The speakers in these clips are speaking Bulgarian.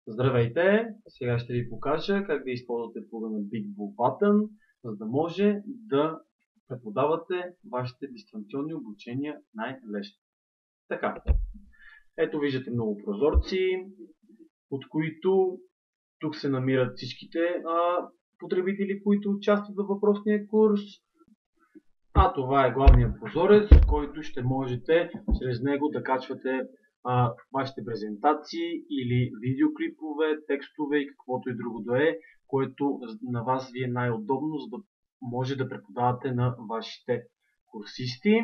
Здравейте! Сега ще ви покажа как да използвате плуга на BigBlueButton, за да може да преподавате вашите дистанционни обучения най-лесно. Така, ето виждате много прозорци, от които тук се намират всичките потребители, които участват във въпросния курс. А това е главният прозорец, който ще можете чрез него да качвате вашите презентации или видеоклипове, текстове и каквото и друго да е, което на вас ви е най-удобно, за да може да преподавате на вашите курсисти.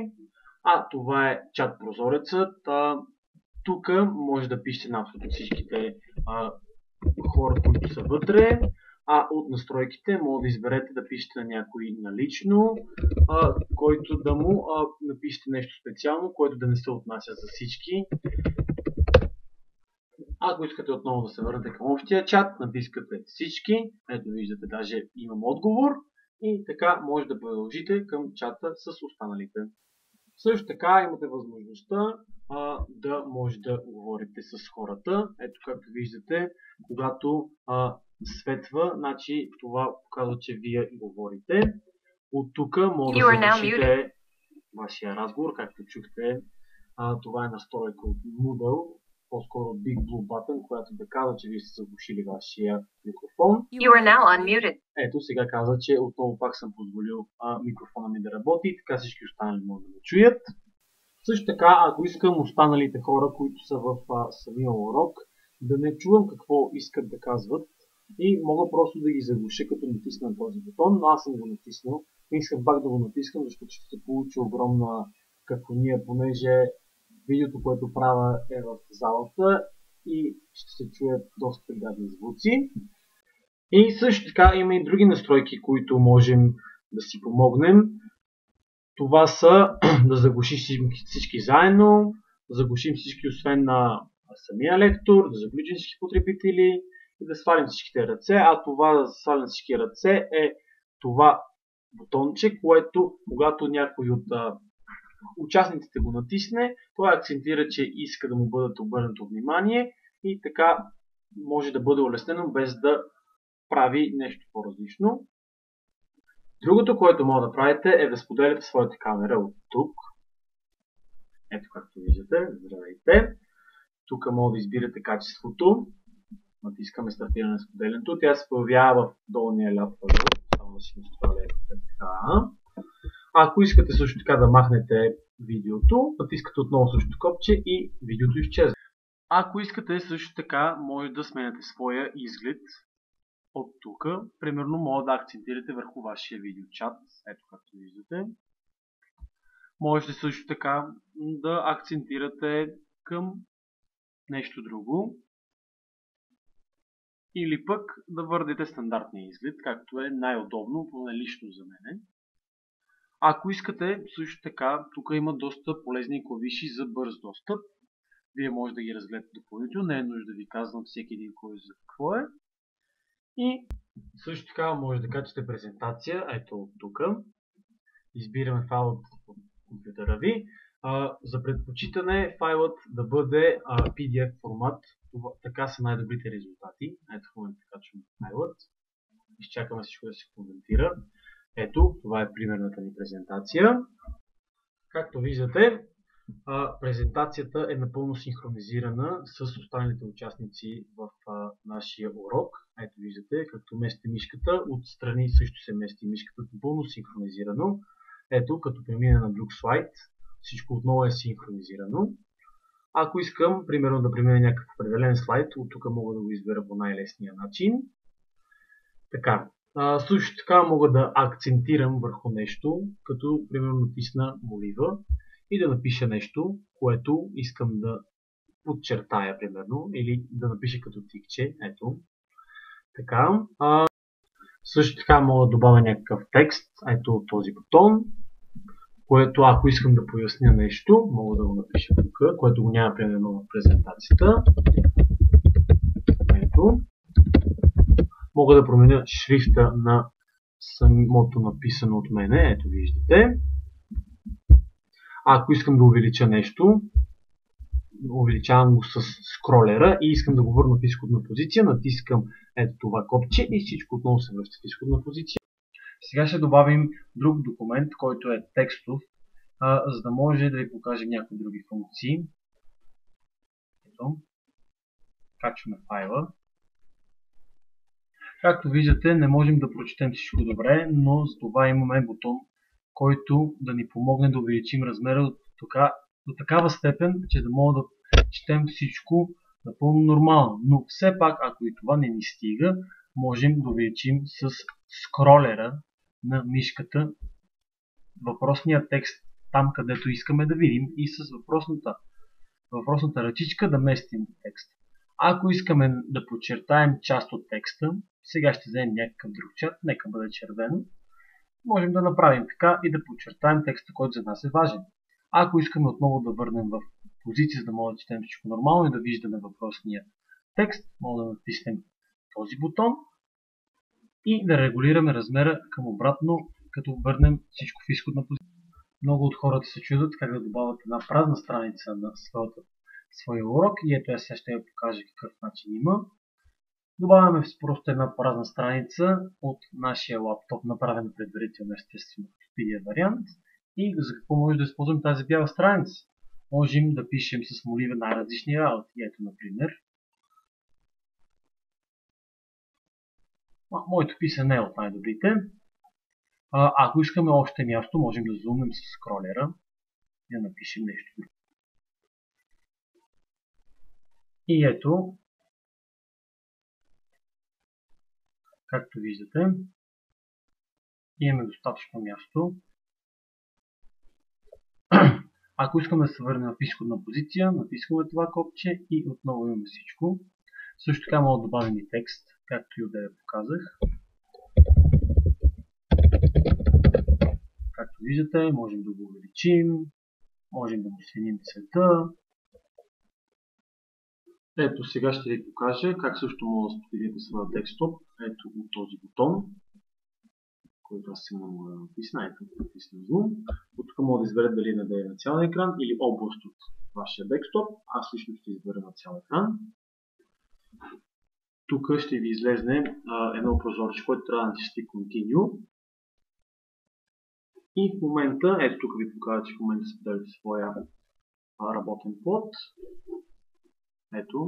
Това е чат прозорецът. Тук може да пишете на абсолютно всичките хора, които са вътре. От настройките може да изберете да пишете на някой налично, който да му напишете нещо специално, което да не се отнася за всички. Ако искате отново да се върнете към общия чат, натискате всички. Ето виждате, даже имам отговор. И така може да продължите към чата с останалите. Също така имате възможността да може да говорите с хората. Ето както виждате, когато светва, значи това показва, че вие говорите. От тук може да завършите вашия разговор, както чухте. Това е настройка от Moodle, по-скоро от BigBlueButton, която да казва, че вие сте заглушили вашия микрофон. Ето сега казва, че отново пак съм позволил микрофона ми да работи и така всички останали могат да ме чуят. Също така, ако искам останалите хора, които са в самия урок, да не чувам какво искат да казват и мога просто да ги заглуша, като натисна този бутон, но аз съм го натиснал. Не искам пак да го натискам, защото ще се получи огромна какония, понеже видеото, което правя е в залата и ще се чуят доста гадни звуци. И също така има и други настройки, които можем да си помогнем. Това са да заглушим всички заедно, да заглушим всички освен на самия лектор, да заглушим всички потребители и да свалим всичките ръце. Това да свалим всички ръце е това бутонче, което когато някой от участниците го натисне, това акцентира, че иска да му бъдат обърнато внимание и така може да бъде улеснено без да прави нещо по-различно. Другото, което може да правите е да споделяте своята камера от тук. Ето както виждате, здравейте. Тук може да избирате качеството. Натискаме стартиране на споделянето. Тя се появява в долния ляв ъгъл. Само да си настроя така. Ако искате също така да махнете видеото, натискате отново същото копче и видеото изчезва. Ако искате също така, може да сменяте своя изглед от тук. Примерно може да акцентирате върху вашия видеочат. Ето както виждате. Можете също така да акцентирате към нещо друго. Или пък да върнете стандартния изглед, както е най-удобно, поне лично за мен. Ако искате, също така, тук има доста полезни клавиши за бърз достъп. Вие може да ги разгледате допълнително, не е нужда да ви казвам всеки един кой за какво е. И също така може да качате презентация, ето от тук. Избираме файл от компютъра ви. За предпочитане файлът да бъде PDF формат. Така са най-добрите резултати. Ето в момента качваме файлът. Изчакаме всичко да се конвертира. Ето, това е примерната ни презентация. Както виждате, презентацията е напълно синхронизирана с останалите участници в нашия урок. Ето виждате, като местите мишката, отстрани също се мести мишката, напълно синхронизирано. Ето, като премина на друг слайд, всичко отново е синхронизирано. Ако искам, примерно, да премина някакъв определен слайд, от тук мога да го избера по най-лесния начин. Така. Също така мога да акцентирам върху нещо, като примерно натисна молива и да напиша нещо, което искам да подчертая, примерно, или да напиша като тикче. Ето. Така. Също така мога да добавя някакъв текст, ето този бутон, което ако искам да поясня нещо, мога да го напиша тук, което го няма примерно в презентацията. Ето. Мога да променя шрифта на самото написано от мене, ето виждате. Ако искам да увелича нещо, увеличавам го с скролера и искам да го върна в изходна позиция, натискам ето това копче и всичко отново се връща в изходна позиция. Сега ще добавим друг документ, който е текстов, за да може да ви покажем някои други функции. Ето, качваме файла. Както виждате, не можем да прочетем всичко добре, но за това имаме бутон, който да ни помогне да увеличим размера до такава степен, че да мога да четем всичко напълно нормално. Но все пак, ако и това не ни стига, можем да увеличим с скролера на мишката въпросния текст там, където искаме да видим, и с въпросната ръчичка да местим текст. Ако искаме да подчертаем част от текста, сега ще вземем някакъв друг чат, нека бъде червено, можем да направим така и да подчертаем текста, който за нас е важен. Ако искаме отново да върнем в позиция, за да можем да четем всичко нормално и да виждаме въпросния текст, може да натиснем този бутон и да регулираме размера към обратно, като върнем всичко в изходна позиция. Много от хората се чудят как да добавят една празна страница на своя урок и ето аз сега ще ви покажа какъв начин има. Добавяме просто една празна страница от нашия лаптоп, направена предварително естествено в PDF вариант. И за какво може да използваме тази бяла страница? Можем да пишем с моливе най-различни работи. Ето, например, моето писане е от най-добрите. Ако искаме още място, можем да зумнем с скролера и да напишем нещо. И ето, както виждате, имаме достатъчно място. Ако искаме да се върнем в изходна позиция, натискаме това копче и отново имаме всичко. Също така мога да добавим и текст, както и отделя показах. Както виждате, можем да го увеличим, можем да му сменим цвета. Ето, сега ще ви покажа как също може да споделите своя десктоп. Ето от този бутон, който аз сега мога да натисна. Ето, натисна Zoom. От тук мога да изберете дали да е на цял екран или област от вашия десктоп. Аз лично ще избера на цял екран. Тук ще ви излезне едно прозорче, което трябва да натиснете Continue. И в момента, ето тук ви показва, че в момента споделите своя работен плод. Ето,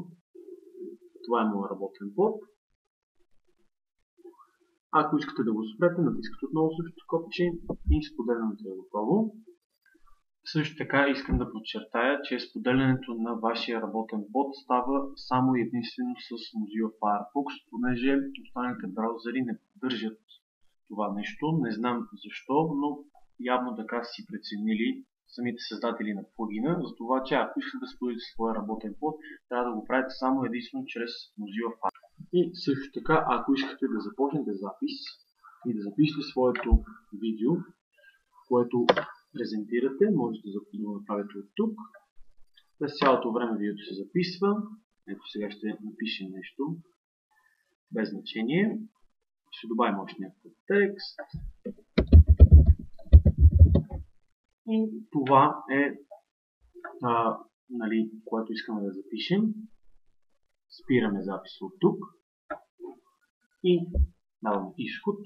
това е моят работен плод. Ако искате да го спрете, натискате отново същото копче и споделянето е готово. Също така искам да подчертая, че споделянето на вашия работен плод става само единствено с Mozilla Firefox, понеже останалите браузъри не поддържат това нещо. Не знам защо, но явно така си преценили самите създатели на плагина, за това, че ако искате да споделите своя работен плод, трябва да го правите само единствено чрез Mozilla Firefox. И също така, ако искате да започнете запис и да запишете своето видео, което презентирате, можете да го направите от тук. През цялото време видеото се записва. Ето сега ще напишем нещо без значение. Ще добавим още някакъв текст. И това е което искаме да запишем. Спираме записа от тук и даваме изход.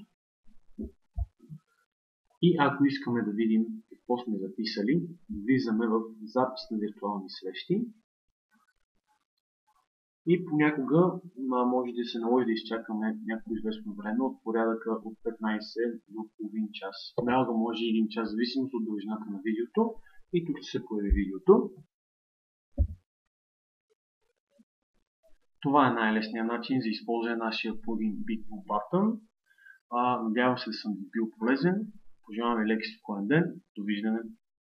И ако искаме да видим какво сме записали, влизаме в запис на виртуални срещи. И понякога може да се наложи да изчакаме някакво известно време от порядъка от 15 до половин час. Понякога може и 1 час, зависимост от дължината на видеото. И тук ще се появи видеото. Това е най-лесният начин за използване на нашия плагин BitBookButton. Надявам се да съм бил полезен. Пожелавам ви лек и спокоен ден. Довиждане!